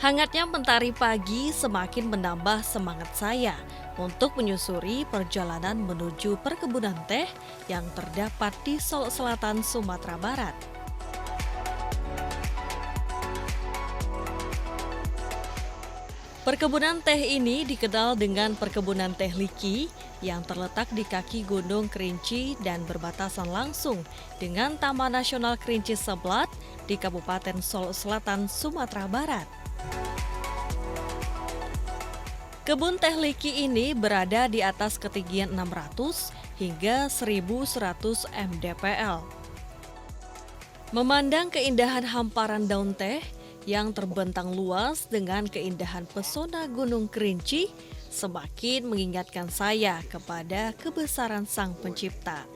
Hangatnya mentari pagi semakin menambah semangat saya untuk menyusuri perjalanan menuju perkebunan teh yang terdapat di Solok Selatan, Sumatera Barat. Perkebunan teh ini dikenal dengan perkebunan teh Liki yang terletak di kaki Gunung Kerinci dan berbatasan langsung dengan Taman Nasional Kerinci Seblat di Kabupaten Solok Selatan, Sumatera Barat. Kebun teh Liki ini berada di atas ketinggian 600 hingga 1100 mdpl. Memandang keindahan hamparan daun teh yang terbentang luas dengan keindahan pesona Gunung Kerinci semakin mengingatkan saya kepada kebesaran Sang Pencipta.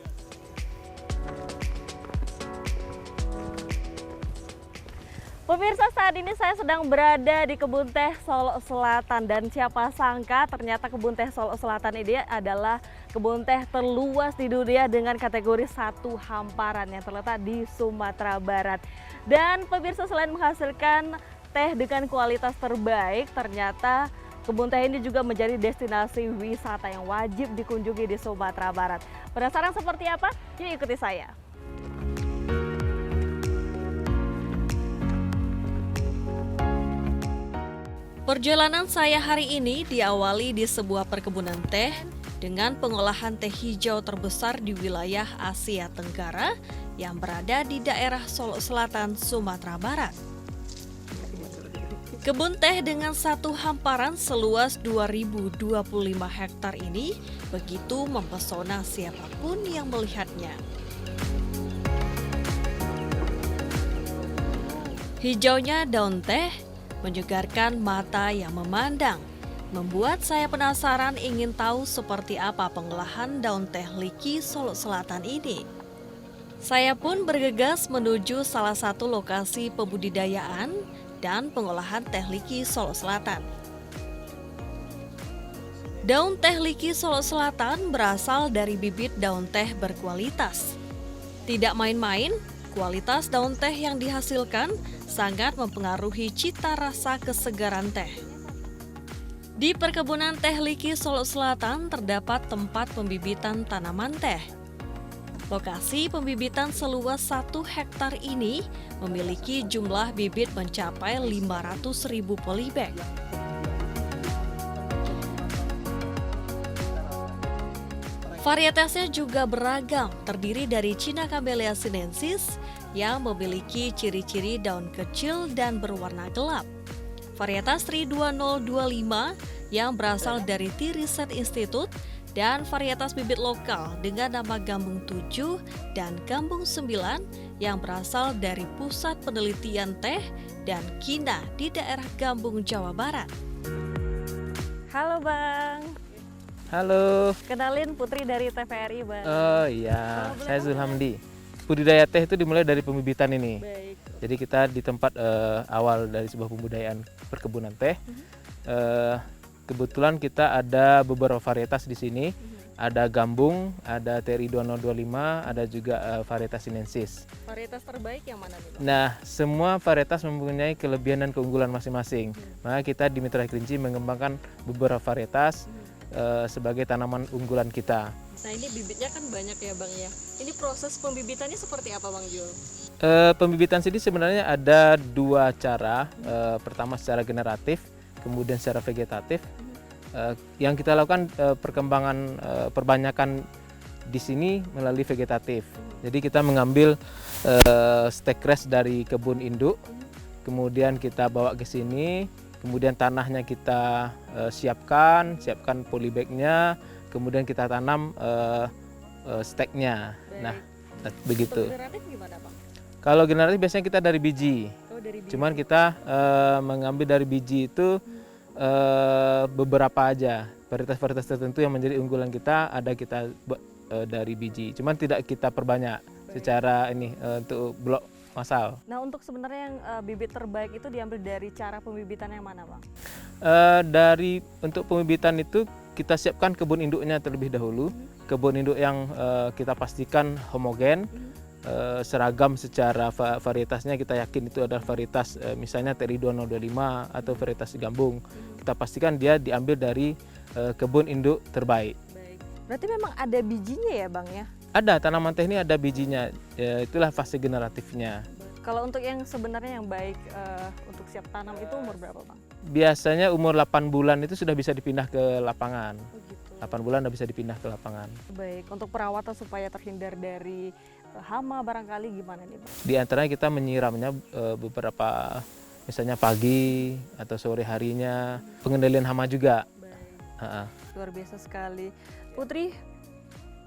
Pemirsa, saat ini saya sedang berada di kebun teh Solok Selatan dan siapa sangka ternyata kebun teh Solok Selatan ini adalah kebun teh terluas di dunia dengan kategori satu hamparan yang terletak di Sumatera Barat. Dan pemirsa, selain menghasilkan teh dengan kualitas terbaik, ternyata kebun teh ini juga menjadi destinasi wisata yang wajib dikunjungi di Sumatera Barat. Penasaran seperti apa? Yuk ikuti saya. Perjalanan saya hari ini diawali di sebuah perkebunan teh dengan pengolahan teh hijau terbesar di wilayah Asia Tenggara yang berada di daerah Solok Selatan, Sumatera Barat. Kebun teh dengan satu hamparan seluas 2025 hektar ini begitu mempesona siapapun yang melihatnya. Hijaunya daun teh menyegarkan mata yang memandang, membuat saya penasaran ingin tahu seperti apa pengolahan daun teh Liki Solok Selatan ini. Saya pun bergegas menuju salah satu lokasi pembudidayaan dan pengolahan teh Liki Solok Selatan. Daun teh Liki Solok Selatan berasal dari bibit daun teh berkualitas. Tidak main-main, kualitas daun teh yang dihasilkan sangat mempengaruhi cita rasa kesegaran teh. Di perkebunan teh Liki Solok Selatan terdapat tempat pembibitan tanaman teh. Lokasi pembibitan seluas 1 hektar ini memiliki jumlah bibit mencapai 500.000 polybag. Varietasnya juga beragam, terdiri dari Cina Camellia sinensis yang memiliki ciri-ciri daun kecil dan berwarna gelap. Varietas Tri 2025 yang berasal dari Tiriset Institute dan varietas bibit lokal dengan nama Gambung 7 dan Gambung 9 yang berasal dari Pusat Penelitian Teh dan Kina di daerah Gambung, Jawa Barat. Halo Bang. Halo. Kenalin, Putri dari TVRI, Bang. Oh iya, saya Zulhamdi. Budidaya teh itu dimulai dari pembibitan ini. Baik. Jadi kita di tempat awal dari sebuah pembudidayaan perkebunan teh. Kebetulan kita ada beberapa varietas di sini. Ada Gambung, ada TRI 2025, ada juga varietas sinensis. Varietas terbaik yang mana nih, Bang? Nah, semua varietas mempunyai kelebihan dan keunggulan masing-masing. Maka kita di Mitra Kerinci mengembangkan beberapa varietas sebagai tanaman unggulan kita. Nah, ini bibitnya kan banyak ya Bang ya. Ini proses pembibitannya seperti apa Bang Jul? Pembibitan sini sebenarnya ada 2 cara. Pertama secara generatif, kemudian secara vegetatif. Yang kita lakukan perkembangan perbanyakan di sini melalui vegetatif. Jadi kita mengambil stek res dari kebun induk, kemudian kita bawa ke sini, kemudian tanahnya kita siapkan polybagnya, kemudian kita tanam steknya. Nah, begitu. Generatif gimana Bang? Kalau generatif biasanya kita dari biji. Oh, dari biji. Cuman kita mengambil dari biji itu beberapa aja. Varietas-varietas tertentu yang menjadi unggulan kita ada kita dari biji. Cuman tidak kita perbanyak secara ini untuk blok massal. Nah, untuk sebenarnya yang bibit terbaik itu diambil dari cara pembibitan yang mana Bang? Untuk pembibitan itu kita siapkan kebun induknya terlebih dahulu. Kebun induk yang kita pastikan homogen. seragam secara varietasnya, kita yakin itu adalah varietas misalnya TRI 2025 atau varietas gambung. Kita pastikan dia diambil dari kebun induk terbaik. Baik. Berarti memang ada bijinya ya Bang ya? Ada, tanaman teh ini ada bijinya, itulah fase generatifnya. Kalau untuk yang sebenarnya yang baik untuk siap tanam itu umur berapa Bang? Biasanya umur 8 bulan itu sudah bisa dipindah ke lapangan. Oh gitu. 8 bulan sudah bisa dipindah ke lapangan. Baik, untuk perawatan supaya terhindar dari hama barangkali gimana nih Bang? Di antaranya kita menyiramnya beberapa, misalnya pagi atau sore harinya, pengendalian hama juga. Baik. Luar biasa sekali. Putri,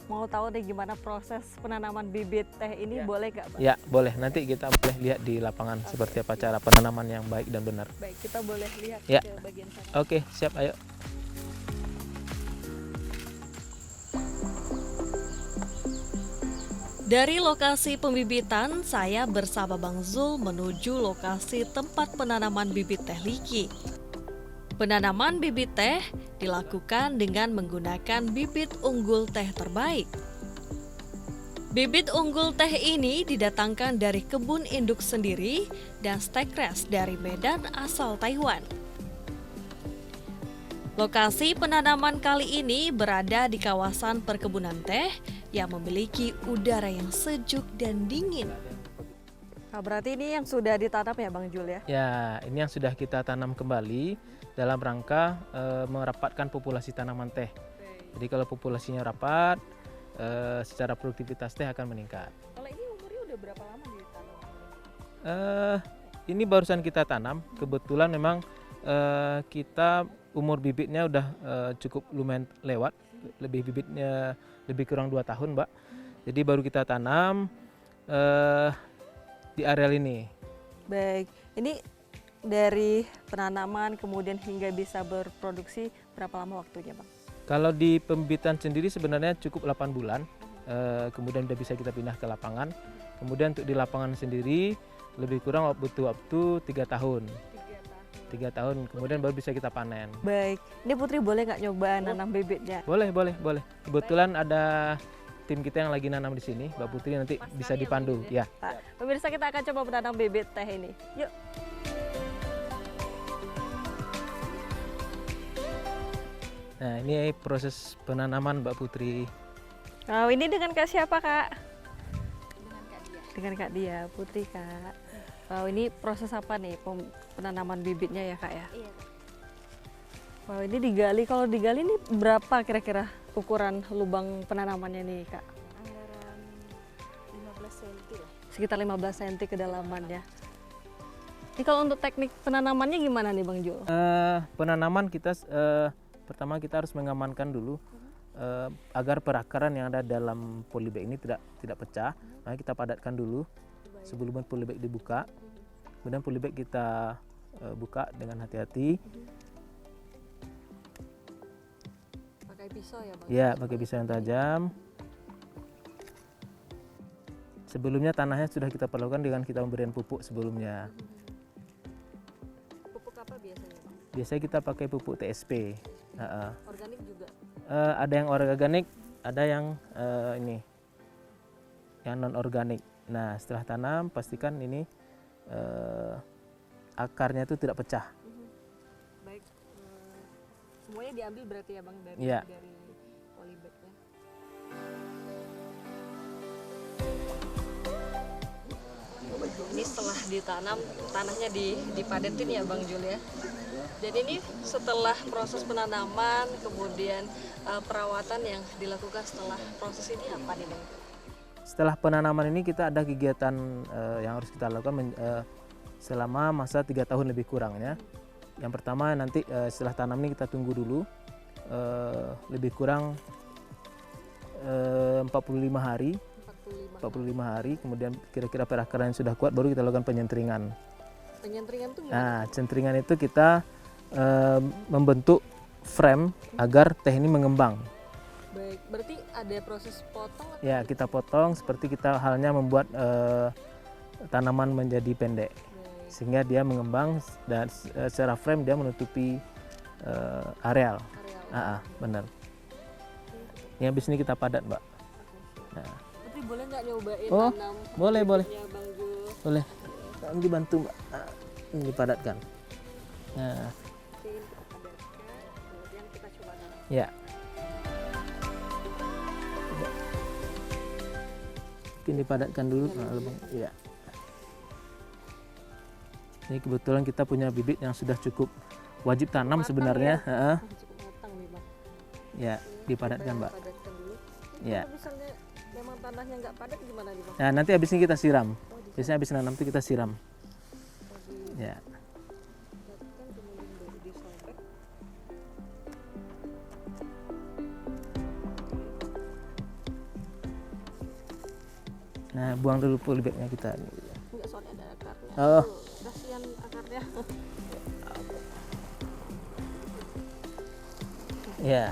mau tahu deh gimana proses penanaman bibit teh ini, boleh nggak Bang? Ya, boleh. Nanti kita boleh lihat di lapangan seperti apa cara penanaman yang baik dan benar. Baik, kita boleh lihat Ya. ke bagian sana. Oke, siap, ayo. Dari lokasi pembibitan, saya bersama Bang Zul menuju lokasi tempat penanaman bibit teh liki. Penanaman bibit teh dilakukan dengan menggunakan bibit unggul teh terbaik. Bibit unggul teh ini didatangkan dari kebun induk sendiri dan stekres dari Medan asal Taiwan. Lokasi penanaman kali ini berada di kawasan perkebunan teh yang memiliki udara yang sejuk dan dingin. Nah, berarti ini yang sudah ditanam ya Bang Jul ya? Ya, ini yang sudah kita tanam kembali dalam rangka merapatkan populasi tanaman teh. Jadi kalau populasinya rapat, secara produktivitas teh akan meningkat. Kalau ini umurnya udah berapa lama ditanam? Ini barusan kita tanam, kebetulan memang kita umur bibitnya udah cukup lumayan lewat, bibitnya lebih kurang 2 tahun Mbak. Jadi baru kita tanam di areal ini. Baik, ini dari penanaman kemudian hingga bisa berproduksi berapa lama waktunya Bang? Kalau di pembibitan sendiri sebenarnya cukup 8 bulan, kemudian udah bisa kita pindah ke lapangan. Kemudian untuk di lapangan sendiri lebih kurang butuh waktu 3 tahun. 3 tahun, kemudian baru bisa kita panen. Baik, ini Putri boleh nggak nyoba nanam bibitnya? Boleh. Kebetulan ada tim kita yang lagi nanam di sini, Mbak Putri nanti bisa dipandu. Ya. Pak, pemirsa kita akan coba menanam bibit teh ini. Yuk. Nah, ini proses penanaman Mbak Putri. Nah, ini dengan Kak siapa Kak? Dengan Kak Dia, Putri Kak. Wow, ini proses apa nih penanaman bibitnya ya Kak ya? Iya. Wow, ini digali. Kalau digali ini berapa kira-kira ukuran lubang penanamannya nih Kak? Anggaran 15 cm lah. Sekitar 15 cm kedalamannya. Ini kalau untuk teknik penanamannya gimana nih Bang Jul? Penanaman kita pertama kita harus mengamankan dulu agar perakaran yang ada dalam polybag ini tidak pecah. Nah, kita padatkan dulu sebelum polybag dibuka. Kemudian polybag kita buka dengan hati-hati. Pakai pisau ya Bang? Ya, pakai pisau yang tajam. Sebelumnya tanahnya sudah kita perlukan dengan kita pemberian pupuk sebelumnya. Pupuk apa biasanya Bang? Biasanya kita pakai pupuk TSP. Organik juga? Ada yang organik, ada yang ini, yang non organik. Nah, setelah tanam pastikan ini akarnya itu tidak pecah. Baik, semuanya diambil berarti ya Bang dari Iya. polybagnya. Ini setelah ditanam tanahnya dipadetin ya Bang Jul ya. Dan ini setelah proses penanaman kemudian perawatan yang dilakukan setelah proses ini apa nih Bang? Setelah penanaman ini kita ada kegiatan yang harus kita lakukan selama masa 3 tahun lebih kurangnya. Yang pertama nanti setelah tanam ini kita tunggu dulu lebih kurang 45 hari. 45 hari, kemudian kira-kira perakaran yang sudah kuat baru kita lakukan penyentringan. Penyentringan itu gimana? Nah, centringan itu kita membentuk frame agar teh ini mengembang. Baik, berarti ada proses potong atau? Ya, kita potong seperti kita halnya membuat tanaman menjadi pendek. Baik, Sehingga dia mengembang dan secara frame dia menutupi areal. areal. Benar. Ini habis ini kita padat, Mbak. Nah, Berarti boleh nggak nyobain Oh, nanam boleh, boleh. bibitnya Bang Jul? Boleh. Nanti bantu Mbak. Ini dipadatkan. Nah, Oke, ini kita padatkan, kemudian kita coba nanam. ya. Mungkin dipadatkan dulu. Lubang. Ya. Ini kebetulan kita punya bibit yang sudah cukup wajib tanam Matang sebenarnya. ya? Cukup matang nih Bang. Ya, dipadatkan Mbak. Padatkan dulu. Ini Ya. kalau misalnya memang tanahnya nggak padat gimana nih Bang? Nah, nanti habis ini kita siram. Biasanya habis nanam itu kita siram. Ya. Padatkan kemudian baru disobek. Nah, buang dulu polybagnya kita. Nggak, soalnya ada akarnya. Oh. Kasihan akarnya. Ya.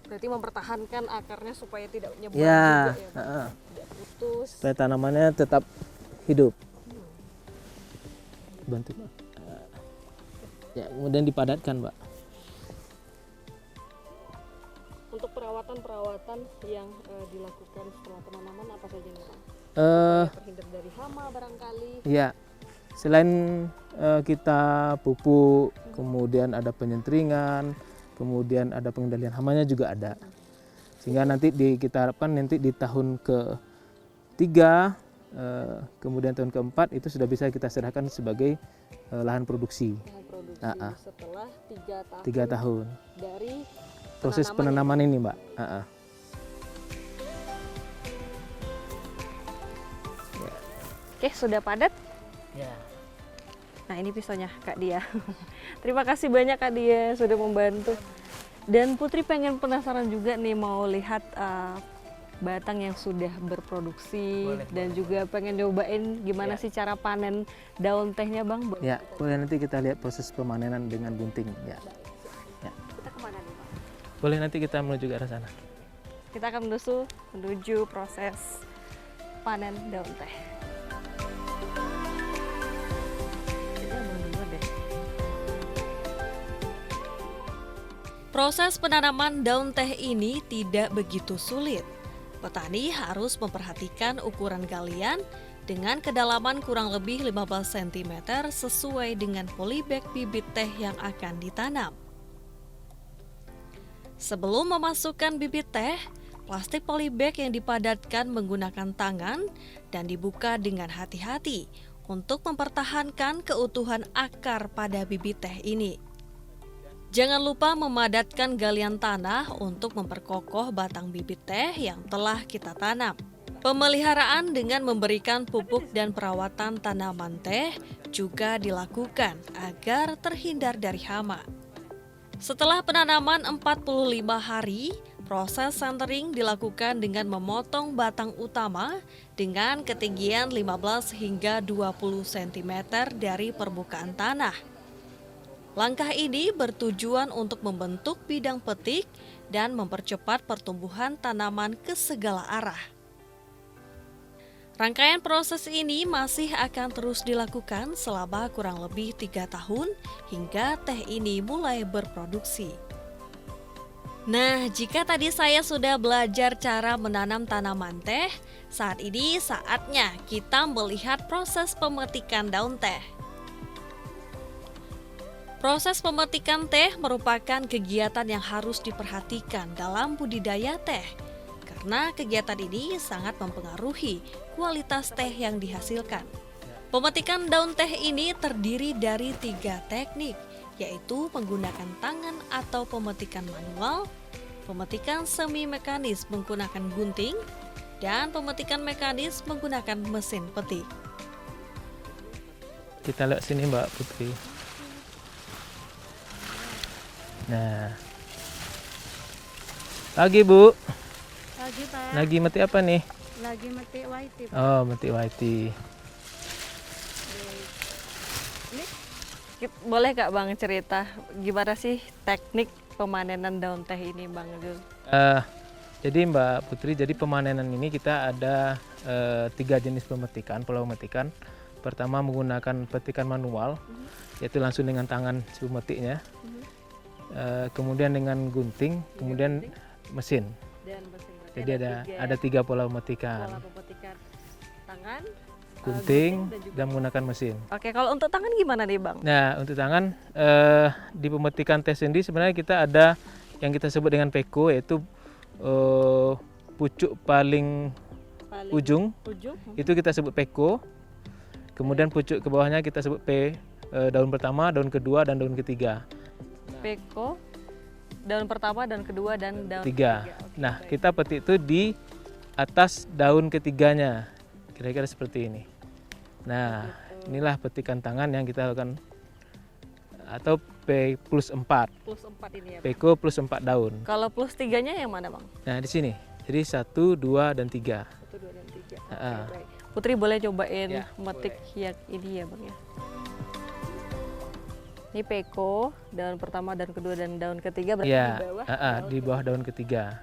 Berarti mempertahankan akarnya supaya tidak nyebar Ya. juga ya Bang? Tidak putus. Supaya tanamannya tetap hidup. Bantu Mbak. Ya, kemudian dipadatkan Mbak. Untuk perawatan-perawatan yang dilakukan setelah penanaman apa saja nih Bang? Eh, Terhindar dari hama barangkali. ya. Selain kita pupuk, kemudian ada penyentringan, kemudian ada pengendalian hamanya juga ada. Sehingga nanti kita harapkan nanti di tahun ke-3, kemudian tahun ke-4 itu sudah bisa kita serahkan sebagai lahan produksi. Lahan produksi Ah, ah. setelah 3 tahun 3 tahun. dari Proses penanaman penanaman ini Mbak. Oke, sudah padat. Ya. Nah, ini pisaunya Kak Dia. Terima kasih banyak Kak Dia sudah membantu. Dan Putri pengen penasaran juga nih mau lihat batang yang sudah berproduksi. Boleh, Dan juga pengen nyobain gimana Ya. sih cara panen daun tehnya Bang. Ya, boleh nanti kita lihat proses pemanenan dengan gunting. Ya. Ya. Kita kemana nih Bang? Boleh nanti kita menuju ke arah sana. Kita akan menuju proses panen daun teh. Kayaknya Abang dulu deh. Proses penanaman daun teh ini tidak begitu sulit. Petani harus memperhatikan ukuran galian dengan kedalaman kurang lebih 15 cm sesuai dengan polybag bibit teh yang akan ditanam. Sebelum memasukkan bibit teh, plastik polybag yang dipadatkan menggunakan tangan dan dibuka dengan hati-hati untuk mempertahankan keutuhan akar pada bibit teh ini. Jangan lupa memadatkan galian tanah untuk memperkokoh batang bibit teh yang telah kita tanam. Pemeliharaan dengan memberikan pupuk dan perawatan tanaman teh juga dilakukan agar terhindar dari hama. Setelah penanaman 45 hari, proses centering dilakukan dengan memotong batang utama dengan ketinggian 15 hingga 20 cm dari permukaan tanah. Langkah ini bertujuan untuk membentuk bidang petik dan mempercepat pertumbuhan tanaman ke segala arah. Rangkaian proses ini masih akan terus dilakukan selama kurang lebih 3 tahun hingga teh ini mulai berproduksi. Nah, jika tadi saya sudah belajar cara menanam tanaman teh, saat ini saatnya kita melihat proses pemetikan daun teh. Proses pemetikan teh merupakan kegiatan yang harus diperhatikan dalam budidaya teh, karena kegiatan ini sangat mempengaruhi kualitas teh yang dihasilkan. Pemetikan daun teh ini terdiri dari 3 teknik, yaitu menggunakan tangan atau pemetikan manual, pemetikan semi mekanis menggunakan gunting, dan pemetikan mekanis menggunakan mesin petik. Kita lihat sini Mbak Putri. Nah. Lagi Bu, Lagi Pak, lagi meti apa nih? lagi meti white Pak. Oh, meti whitey. Boleh Kak Bang cerita gimana sih teknik pemanenan daun teh ini Bang Jul? Jadi Mbak Putri, jadi pemanenan ini kita ada 3 jenis pemetikan, pola pemetikan. Pertama menggunakan petikan manual, yaitu langsung dengan tangan si pemetiknya. Kemudian dengan gunting, kemudian mesin. Dan mesin. Berarti Jadi ada 3 pola memetikan. pola pemetikan tangan, Gunting juga. dan menggunakan mesin. Oke, kalau untuk tangan gimana nih Bang? Nah, untuk tangan di pemetikan teh sendiri sebenarnya kita ada yang kita sebut dengan peko, yaitu pucuk paling ujung itu kita sebut peko. Kemudian pucuk ke bawahnya kita sebut daun pertama, daun kedua, dan daun ketiga. Peko, daun pertama, daun kedua, dan daun Tiga. ketiga. Oke, Nah, baik. kita petik itu di atas daun ketiganya, kira-kira seperti ini. Nah, inilah petikan tangan yang kita lakukan, atau P plus 4. Plus 4 ini ya Bang. Peko plus 4 daun. Kalau plus 3-nya yang mana Bang? Nah, di sini. Jadi 1, 2, dan 3. 1, 2, dan 3. Oke, Ah. baik. Putri boleh cobain Ya, metik yang ini ya Bang ya. Ini peko, daun pertama, daun kedua, dan daun ketiga berarti Ya, di bawah. di bawah daun ketiga.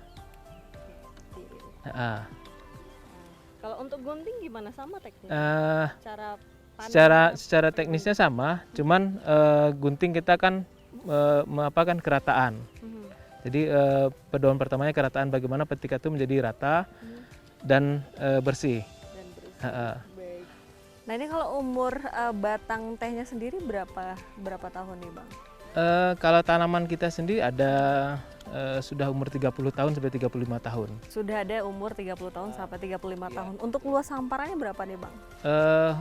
Kalau untuk gunting gimana, sama tekniknya? Cara Secara teknisnya sama, cuman gunting kita kan kerataan. Jadi daun pertamanya kerataan, bagaimana petikan itu menjadi rata dan bersih. Dan bersih. Ha-ha. Baik. Nah ini kalau umur batang tehnya sendiri berapa tahun nih Bang? Kalau tanaman kita sendiri ada sudah umur 30 tahun sampai 35 tahun. Sudah ada umur 30 tahun sampai 35 tahun. Untuk luas hamparannya berapa nih Bang?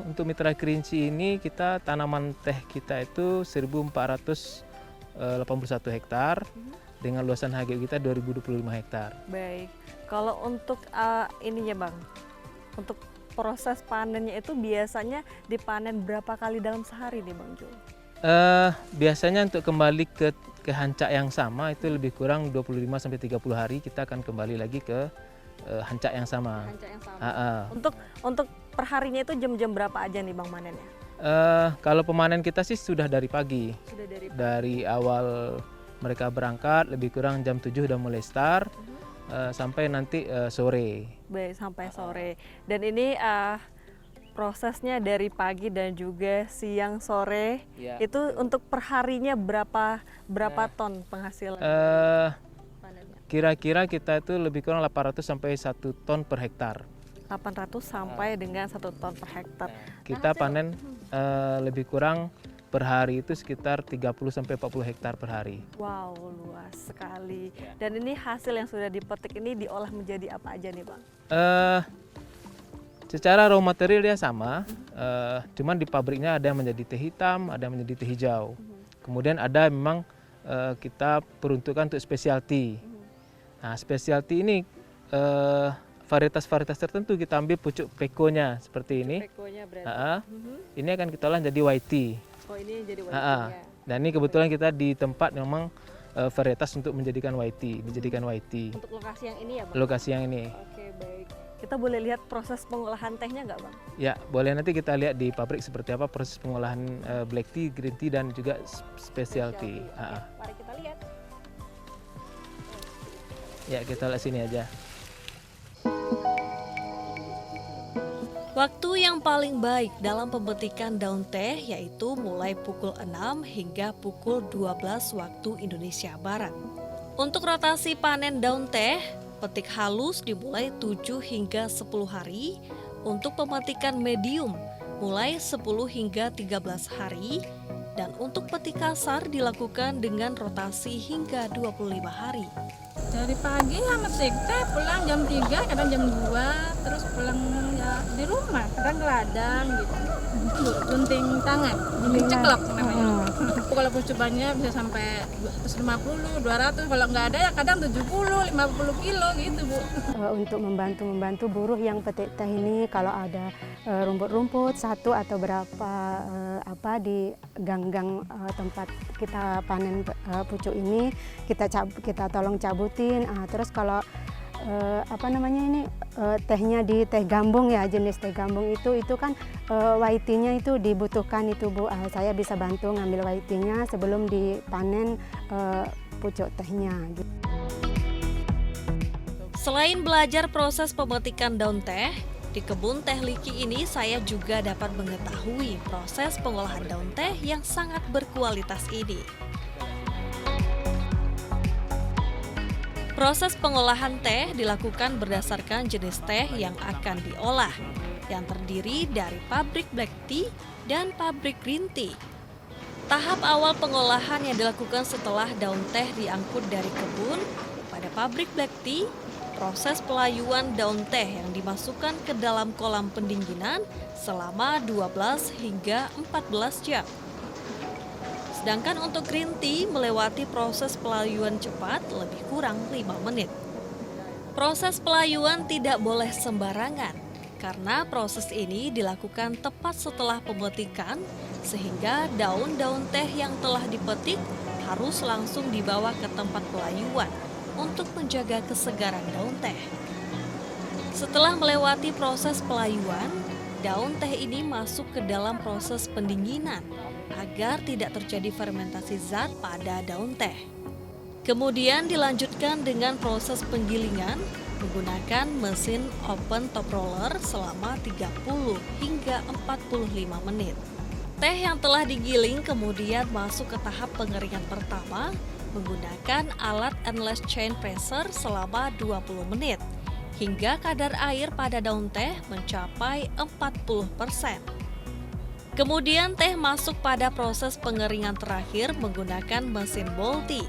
Untuk Mitra Kerinci ini kita tanaman teh kita itu 1481 hektar dengan luasan HGU kita 2025 hektar. Baik. Kalau untuk ininya Bang, untuk proses panennya itu biasanya dipanen berapa kali dalam sehari nih Bang Jul? Biasanya untuk kembali ke hancak yang sama itu lebih kurang 25 sampai 30 hari kita akan kembali lagi ke hancak yang sama. Hancak yang sama. Ha-ha. Untuk perharinya itu jam-jam berapa aja nih Bang manennya? Kalau pemanen kita sih sudah dari pagi. Sudah dari Dari awal mereka berangkat lebih kurang jam 7 udah mulai start sampai nanti sore. baik sampai sore. Dan ini prosesnya dari pagi dan juga siang sore. Ya. Itu untuk perharinya berapa ton penghasilan panennya? Kira-kira kita itu lebih kurang 800 sampai 1 ton per hektar. 800 sampai dengan 1 ton per hektar. Kita panen lebih kurang per hari itu sekitar 30 sampai 40 hektar per hari. Wow, luas sekali. Dan ini hasil yang sudah dipetik ini diolah menjadi apa aja nih Bang? Secara raw material dia sama, cuman di pabriknya ada yang menjadi teh hitam, ada yang menjadi teh hijau. Kemudian ada memang kita peruntukkan untuk specialty. Nah, specialty ini varietas-varietas tertentu kita ambil pucuk pekonya seperti ini. Pekonya berarti. Ini akan kita olah jadi white tea. Oh ini jadi Ha-ha. warnanya. Dan ini kebetulan kita di tempat memang varietas untuk menjadikan white tea, Untuk lokasi yang ini ya Bang? lokasi yang ini. Oke, baik. Kita boleh lihat proses pengolahan tehnya nggak Bang? Ya, boleh nanti kita lihat di pabrik seperti apa proses pengolahan black tea, green tea, dan juga specialty. Oke, Ha-ha. mari kita lihat. Ya, kita lihat sini aja. Waktu yang paling baik dalam pemetikan daun teh yaitu mulai pukul 6 hingga pukul 12 waktu Indonesia Barat. Untuk rotasi panen daun teh, petik halus dimulai 7 hingga 10 hari. Untuk pemetikan medium mulai 10 hingga 13 hari. Dan untuk petik kasar dilakukan dengan rotasi hingga 25 hari. Dari pagi ya metik teh, pulang jam 3, kadang jam 2, terus pulang ya di rumah, kadang ke ladang gitu. Gunting tangan, gunting ceklok namanya. Kalau percobaannya bisa sampai 150, 200, kalau nggak ada ya kadang 70, 50 kilo gitu Bu. Untuk membantu buruh yang petik teh ini, kalau ada rumput-rumput satu atau berapa di gang-gang tempat kita panen pucuk ini, kita tolong cabutin. Terus kalau tehnya di teh gambung ya, jenis teh gambung itu kan white tea-nya itu dibutuhkan itu Bu. Saya bisa bantu ngambil white tea-nya sebelum dipanen pucuk tehnya. Selain belajar proses pemetikan daun teh, di kebun teh Liki ini saya juga dapat mengetahui proses pengolahan daun teh yang sangat berkualitas ini. Proses pengolahan teh dilakukan berdasarkan jenis teh yang akan diolah, yang terdiri dari pabrik black tea dan pabrik green tea. Tahap awal pengolahan yang dilakukan setelah daun teh diangkut dari kebun pada pabrik black tea, proses pelayuan daun teh yang dimasukkan ke dalam kolam pendinginan selama 12 hingga 14 jam. Sedangkan untuk green tea melewati proses pelayuan cepat lebih kurang 5 menit. Proses pelayuan tidak boleh sembarangan karena proses ini dilakukan tepat setelah pemetikan sehingga daun-daun teh yang telah dipetik harus langsung dibawa ke tempat pelayuan untuk menjaga kesegaran daun teh. Setelah melewati proses pelayuan, daun teh ini masuk ke dalam proses pendinginan agar tidak terjadi fermentasi zat pada daun teh. Kemudian dilanjutkan dengan proses penggilingan menggunakan mesin open top roller selama 30 hingga 45 menit. Teh yang telah digiling kemudian masuk ke tahap pengeringan pertama menggunakan alat endless chain pressure selama 20 menit hingga kadar air pada daun teh mencapai 40%. Kemudian teh masuk pada proses pengeringan terakhir menggunakan mesin Bolti.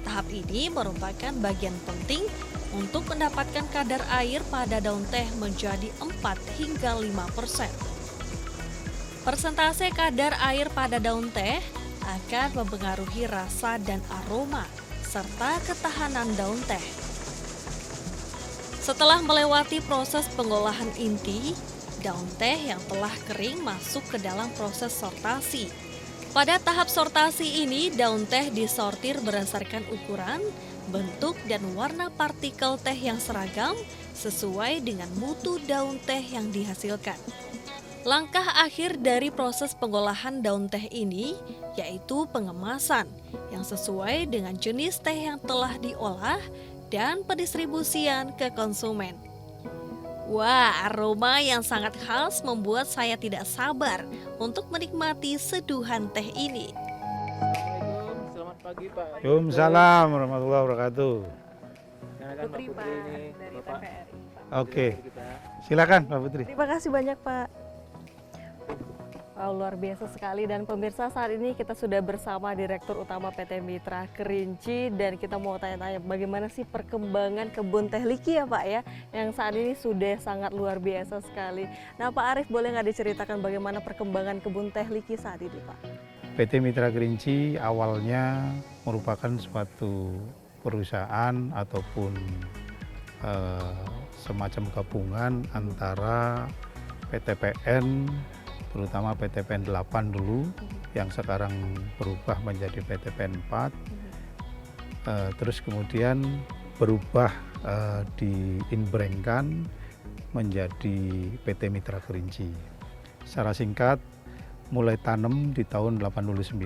Tahap ini merupakan bagian penting untuk mendapatkan kadar air pada daun teh menjadi 4 hingga 5%. Persentase kadar air pada daun teh akan mempengaruhi rasa dan aroma serta ketahanan daun teh. Setelah melewati proses pengolahan inti, daun teh yang telah kering masuk ke dalam proses sortasi. Pada tahap sortasi ini, daun teh disortir berdasarkan ukuran, bentuk, dan warna partikel teh yang seragam sesuai dengan mutu daun teh yang dihasilkan. Langkah akhir dari proses pengolahan daun teh ini yaitu pengemasan yang sesuai dengan jenis teh yang telah diolah dan pendistribusian ke konsumen. Wah, aroma yang sangat khas membuat saya tidak sabar untuk menikmati seduhan teh ini. Assalamualaikum, selamat pagi Pak. Waalaikumsalam warahmatullahi wabarakatuh. Putri Pak dari TVRI. Oke, silakan Pak Putri. Terima kasih banyak Pak. Wow, luar biasa sekali dan pemirsa saat ini kita sudah bersama Direktur Utama PT Mitra Kerinci dan kita mau tanya-tanya bagaimana sih perkembangan kebun teh Liki ya Pak ya yang saat ini sudah sangat luar biasa sekali. Nah Pak Arief boleh nggak diceritakan bagaimana perkembangan kebun teh Liki saat ini Pak? PT Mitra Kerinci awalnya merupakan suatu perusahaan ataupun semacam gabungan antara PTPN, terutama PTPN 8 dulu, yang sekarang berubah menjadi PTPN 4, terus kemudian berubah diinbrandkan menjadi PT Mitra Kerinci. Secara singkat, mulai tanam di tahun 89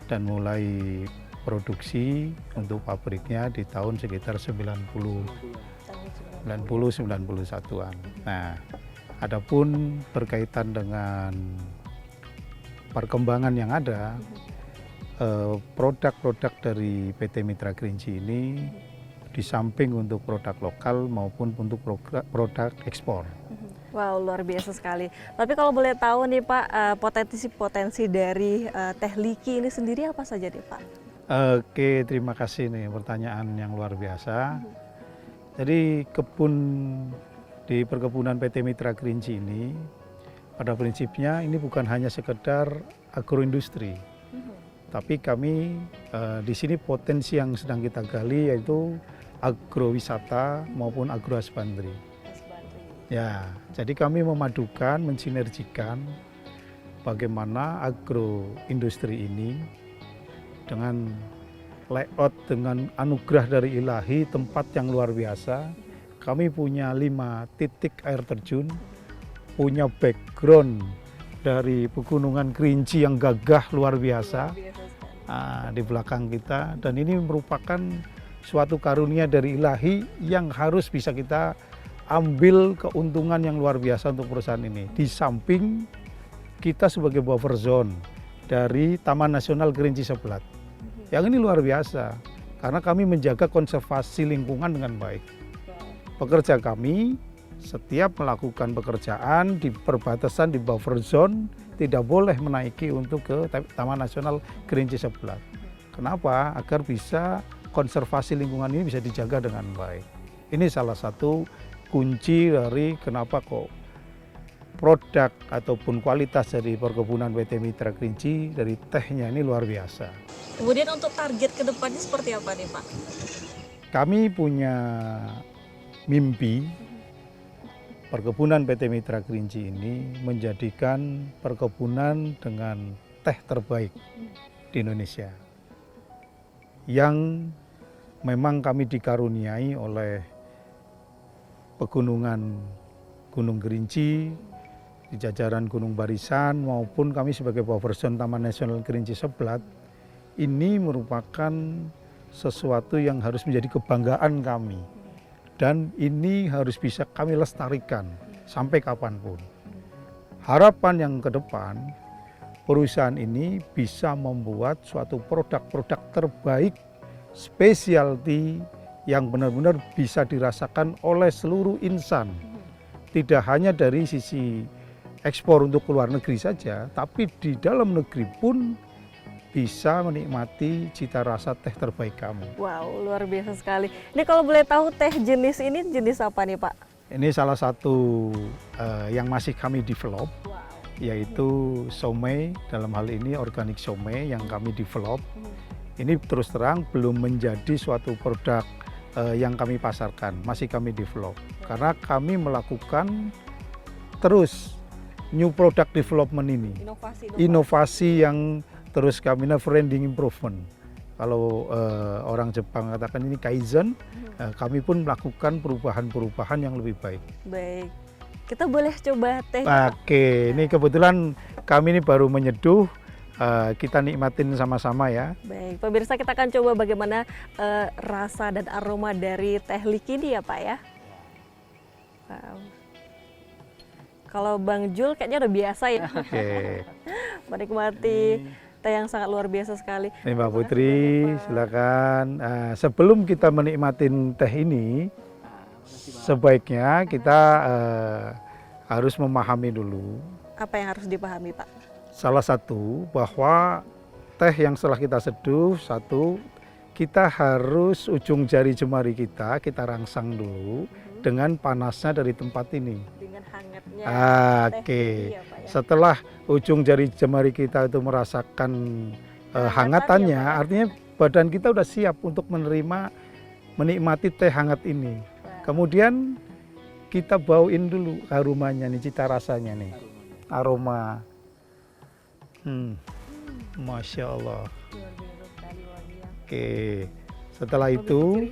dan mulai produksi untuk pabriknya di tahun sekitar 90-91an. Nah, adapun berkaitan dengan perkembangan yang ada, produk-produk dari PT Mitra Kerinci ini di samping untuk produk lokal maupun untuk produk ekspor. Wow, luar biasa sekali. Tapi kalau boleh tahu nih Pak, potensi dari teh Liki ini sendiri apa saja nih Pak? Oke, terima kasih nih pertanyaan yang luar biasa. Jadi di perkebunan PT Mitra Kerinci ini, pada prinsipnya ini bukan hanya sekedar agroindustri, tapi kami di sini potensi yang sedang kita gali yaitu agrowisata maupun agrohusbandry. Ya, jadi kami memadukan, mensinergikan bagaimana agroindustri ini dengan layout, dengan anugerah dari Ilahi, tempat yang luar biasa. Kami punya 5 titik air terjun, punya background dari pegunungan Kerinci yang gagah luar biasa di belakang kita, dan ini merupakan suatu karunia dari Ilahi yang harus bisa kita ambil keuntungan yang luar biasa untuk perusahaan ini. Di samping kita sebagai buffer zone dari Taman Nasional Kerinci Seblat, yang ini luar biasa karena kami menjaga konservasi lingkungan dengan baik. Pekerja kami setiap melakukan pekerjaan di perbatasan, di buffer zone, tidak boleh menaiki untuk ke Taman Nasional Kerinci Seblat. Kenapa? Agar bisa konservasi lingkungan ini bisa dijaga dengan baik. Ini salah satu kunci dari kenapa kok produk ataupun kualitas dari perkebunan PT Mitra Kerinci dari tehnya ini luar biasa. Kemudian untuk target kedepannya seperti apa nih Pak? Kami punya mimpi perkebunan PT Mitra Kerinci ini menjadikan perkebunan dengan teh terbaik di Indonesia. Yang memang kami dikaruniai oleh pegunungan Gunung Kerinci, di jajaran Gunung Barisan maupun kami sebagai buffer zone Taman Nasional Kerinci Seblat, ini merupakan sesuatu yang harus menjadi kebanggaan kami. Dan ini harus bisa kami lestarikan sampai kapanpun. Harapan yang ke depan, perusahaan ini bisa membuat suatu produk-produk terbaik, specialty yang benar-benar bisa dirasakan oleh seluruh insan. Tidak hanya dari sisi ekspor untuk ke luar negeri saja, tapi di dalam negeri pun bisa menikmati cita rasa teh terbaik kami. Wow, luar biasa sekali. Ini kalau boleh tahu teh jenis ini jenis apa nih Pak? Ini salah satu yang masih kami develop, yaitu somei, dalam hal ini organik somei yang kami develop. Ini terus terang belum menjadi suatu produk yang kami pasarkan, masih kami develop. Karena kami melakukan terus new product development ini, inovasi yang terus kami never ending improvement. Kalau orang Jepang katakan ini kaizen, kami pun melakukan perubahan-perubahan yang lebih baik. Baik, kita boleh coba teh. Oke, ini kebetulan kami ini baru menyeduh, kita nikmatin sama-sama ya. Baik, pemirsa kita akan coba bagaimana rasa dan aroma dari teh liki ini ya Pak ya. Wow. Kalau Bang Jul kayaknya udah biasa ya. Oke. Menikmati teh yang sangat luar biasa sekali. Nih Mbak Putri, silakan. Sebelum kita menikmatin teh ini, sebaiknya kita harus memahami dulu. Apa yang harus dipahami Pak? Salah satu bahwa teh yang setelah kita seduh, satu kita harus ujung jari jemari kita rangsang dulu dengan panasnya dari tempat ini. Dengan hangatnya. Oke. Setelah ujung jari jemari kita itu merasakan hangatannya, artinya badan kita udah siap untuk menikmati teh hangat ini. Kemudian kita bauin dulu aromanya nih, cita rasanya nih, aroma. Masya Allah. Oke. Setelah itu,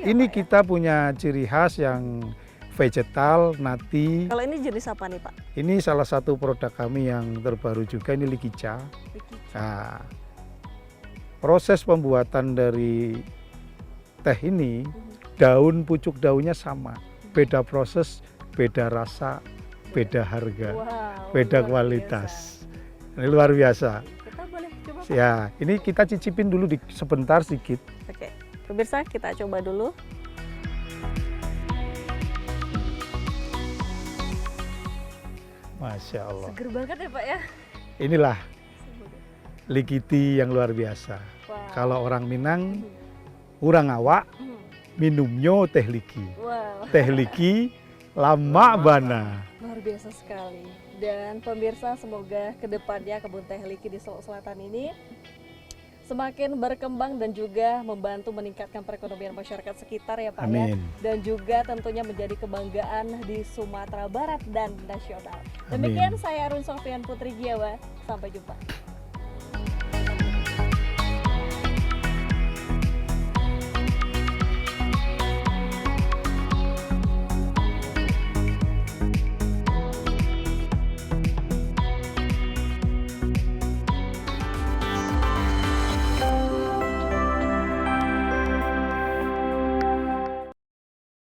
ini kita punya ciri khas yang vegetal, nati. Kalau ini jenis apa nih Pak? Ini salah satu produk kami yang terbaru juga, ini likica. Nah, proses pembuatan dari teh ini, daun pucuk daunnya sama, beda proses, beda rasa, beda harga, beda kualitas. Ini luar biasa. Kita boleh coba Pak? Ya, ini kita cicipin dulu sebentar sedikit. Oke, pemirsa kita coba dulu. Masya Allah. Seger banget ya Pak ya. Inilah likiti yang luar biasa. Wow. Kalau orang Minang, urang awak, minumnya teh liki. Wow. Teh liki lama bana. Luar biasa sekali. Dan pemirsa semoga kedepannya kebun teh liki di Solok Selatan ini semakin berkembang dan juga membantu meningkatkan perekonomian masyarakat sekitar ya Pak ya. Amin. Dan juga tentunya menjadi kebanggaan di Sumatera Barat dan nasional. Amin. Demikian saya Arun Sofian Putri Giawa, sampai jumpa.